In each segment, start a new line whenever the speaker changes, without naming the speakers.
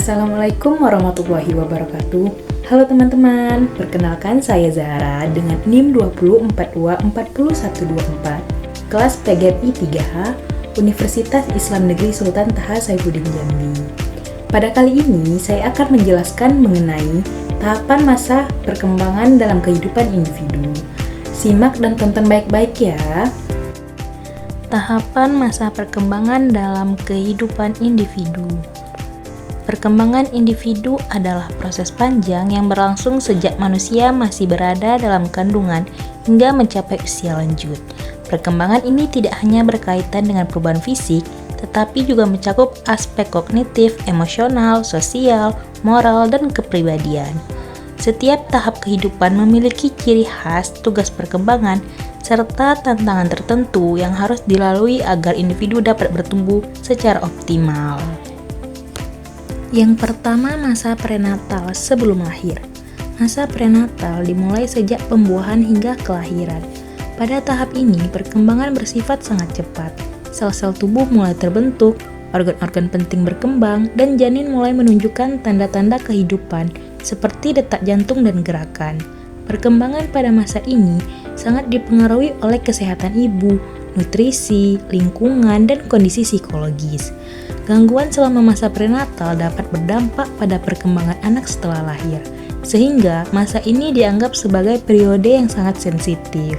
Assalamualaikum warahmatullahi wabarakatuh. Halo teman-teman, perkenalkan saya Zahra dengan NIM 20424124, kelas PGMI 3H, Universitas Islam Negeri Sultan Taha Saifuddin Jambi. Pada kali ini, saya akan menjelaskan mengenai tahapan masa perkembangan dalam kehidupan individu. Simak dan tonton baik-baik ya.
Tahapan masa perkembangan dalam kehidupan individu. Perkembangan individu adalah proses panjang yang berlangsung sejak manusia masih berada dalam kandungan hingga mencapai usia lanjut. Perkembangan ini tidak hanya berkaitan dengan perubahan fisik, tetapi juga mencakup aspek kognitif, emosional, sosial, moral, dan kepribadian. Setiap tahap kehidupan memiliki ciri khas, tugas perkembangan, serta tantangan tertentu yang harus dilalui agar individu dapat bertumbuh secara optimal. Yang pertama, masa prenatal sebelum lahir. Masa prenatal dimulai sejak pembuahan hingga kelahiran. Pada tahap ini, perkembangan bersifat sangat cepat. Sel-sel tubuh mulai terbentuk, organ-organ penting berkembang, dan janin mulai menunjukkan tanda-tanda kehidupan seperti detak jantung dan gerakan. Perkembangan pada masa ini sangat dipengaruhi oleh kesehatan ibu, nutrisi, lingkungan, dan kondisi psikologis. Gangguan selama masa prenatal dapat berdampak pada perkembangan anak setelah lahir, sehingga masa ini dianggap sebagai periode yang sangat sensitif.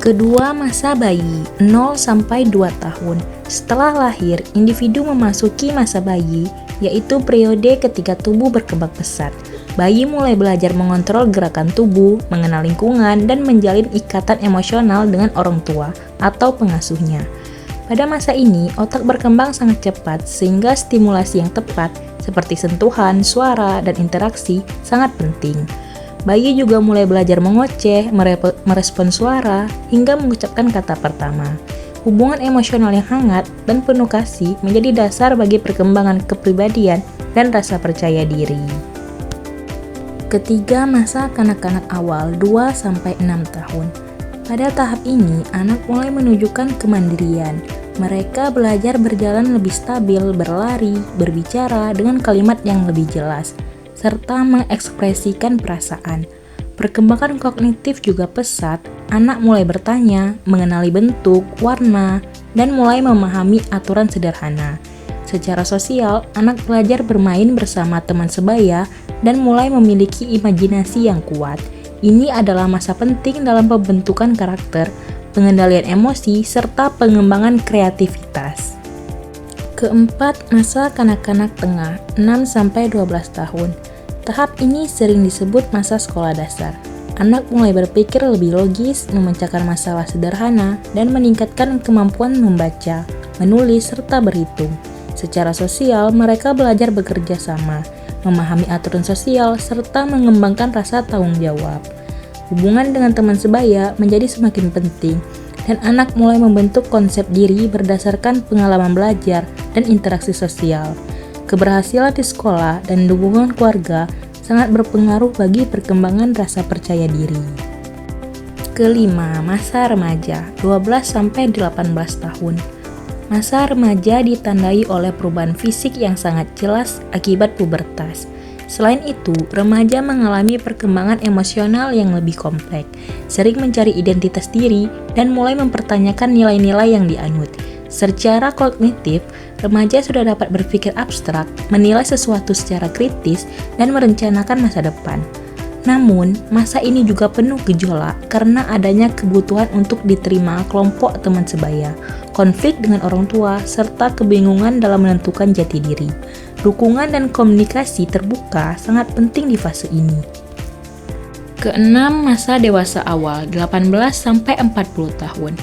Kedua, masa bayi 0-2 tahun. Setelah lahir, individu memasuki masa bayi, yaitu periode ketika tubuh berkembang pesat. Bayi mulai belajar mengontrol gerakan tubuh, mengenal lingkungan, dan menjalin ikatan emosional dengan orang tua atau pengasuhnya. Pada masa ini, otak berkembang sangat cepat sehingga stimulasi yang tepat seperti sentuhan, suara, dan interaksi sangat penting. Bayi juga mulai belajar mengoceh, merespon suara, hingga mengucapkan kata pertama. Hubungan emosional yang hangat dan penuh kasih menjadi dasar bagi perkembangan kepribadian dan rasa percaya diri. Ketiga, masa kanak-kanak awal 2-6 tahun. Pada tahap ini, anak mulai menunjukkan kemandirian. Mereka belajar berjalan lebih stabil, berlari, berbicara dengan kalimat yang lebih jelas, serta mengekspresikan perasaan. Perkembangan kognitif juga pesat, anak mulai bertanya, mengenali bentuk, warna, dan mulai memahami aturan sederhana. Secara sosial, anak belajar bermain bersama teman sebaya dan mulai memiliki imajinasi yang kuat. Ini adalah masa penting dalam pembentukan karakter, pengendalian emosi, serta pengembangan kreativitas. Keempat, masa kanak-kanak tengah 6-12 tahun. Tahap ini sering disebut masa sekolah dasar. Anak mulai berpikir lebih logis, memecahkan masalah sederhana, dan meningkatkan kemampuan membaca, menulis, serta berhitung. Secara sosial, mereka belajar bekerja sama, memahami aturan sosial, serta mengembangkan rasa tanggung jawab. Hubungan dengan teman sebaya menjadi semakin penting, dan anak mulai membentuk konsep diri berdasarkan pengalaman belajar dan interaksi sosial. Keberhasilan di sekolah dan dukungan keluarga sangat berpengaruh bagi perkembangan rasa percaya diri. Kelima, masa remaja 12-18 tahun. Masa remaja ditandai oleh perubahan fisik yang sangat jelas akibat pubertas. Selain itu, remaja mengalami perkembangan emosional yang lebih kompleks, sering mencari identitas diri, dan mulai mempertanyakan nilai-nilai yang dianut. Secara kognitif, remaja sudah dapat berpikir abstrak, menilai sesuatu secara kritis, dan merencanakan masa depan. Namun, masa ini juga penuh gejolak karena adanya kebutuhan untuk diterima kelompok teman sebaya, konflik dengan orang tua, serta kebingungan dalam menentukan jati diri. Dukungan dan komunikasi terbuka sangat penting di fase ini. Keenam, masa dewasa awal 18-40 tahun.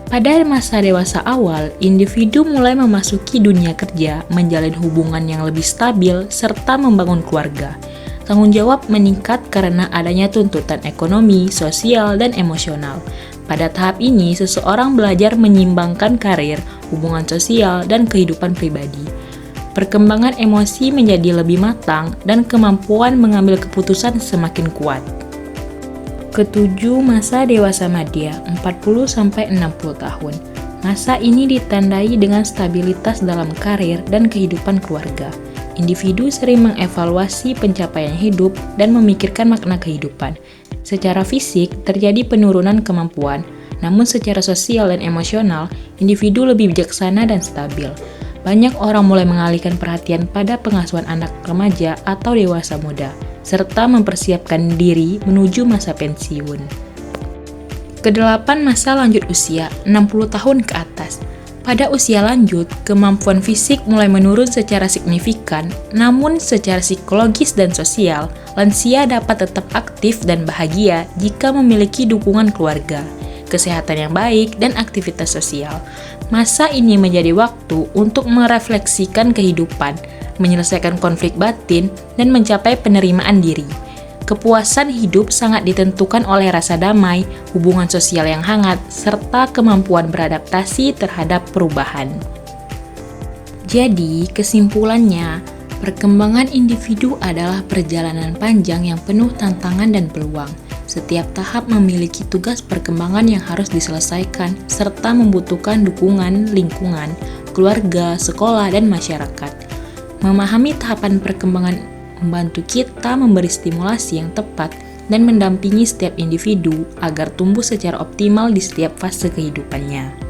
Pada masa dewasa awal, individu mulai memasuki dunia kerja, menjalin hubungan yang lebih stabil, serta membangun keluarga. Tanggung jawab meningkat karena adanya tuntutan ekonomi, sosial, dan emosional. Pada tahap ini, seseorang belajar menyimbangkan karir, hubungan sosial, dan kehidupan pribadi. Perkembangan emosi menjadi lebih matang dan kemampuan mengambil keputusan semakin kuat. Ketujuh, masa dewasa madya 40-60 tahun. Masa ini ditandai dengan stabilitas dalam karir dan kehidupan keluarga. individu sering mengevaluasi pencapaian hidup dan memikirkan makna kehidupan. Secara fisik, terjadi penurunan kemampuan, namun secara sosial dan emosional, individu lebih bijaksana dan stabil. Banyak orang mulai mengalihkan perhatian pada pengasuhan anak remaja atau dewasa muda, serta mempersiapkan diri menuju masa pensiun. Kedelapan, masa lanjut usia, 60 tahun ke atas. Pada usia lanjut, kemampuan fisik mulai menurun secara signifikan, namun secara psikologis dan sosial, lansia dapat tetap aktif dan bahagia jika memiliki dukungan keluarga, kesehatan yang baik, dan aktivitas sosial. Masa ini menjadi waktu untuk merefleksikan kehidupan, menyelesaikan konflik batin, dan mencapai penerimaan diri. Kepuasan hidup sangat ditentukan oleh rasa damai, hubungan sosial yang hangat, serta kemampuan beradaptasi terhadap perubahan. Jadi, kesimpulannya, perkembangan individu adalah perjalanan panjang yang penuh tantangan dan peluang. Setiap tahap memiliki tugas perkembangan yang harus diselesaikan, serta membutuhkan dukungan lingkungan, keluarga, sekolah, dan masyarakat. Memahami tahapan perkembangan membantu kita memberi stimulasi yang tepat dan mendampingi setiap individu agar tumbuh secara optimal di setiap fase kehidupannya.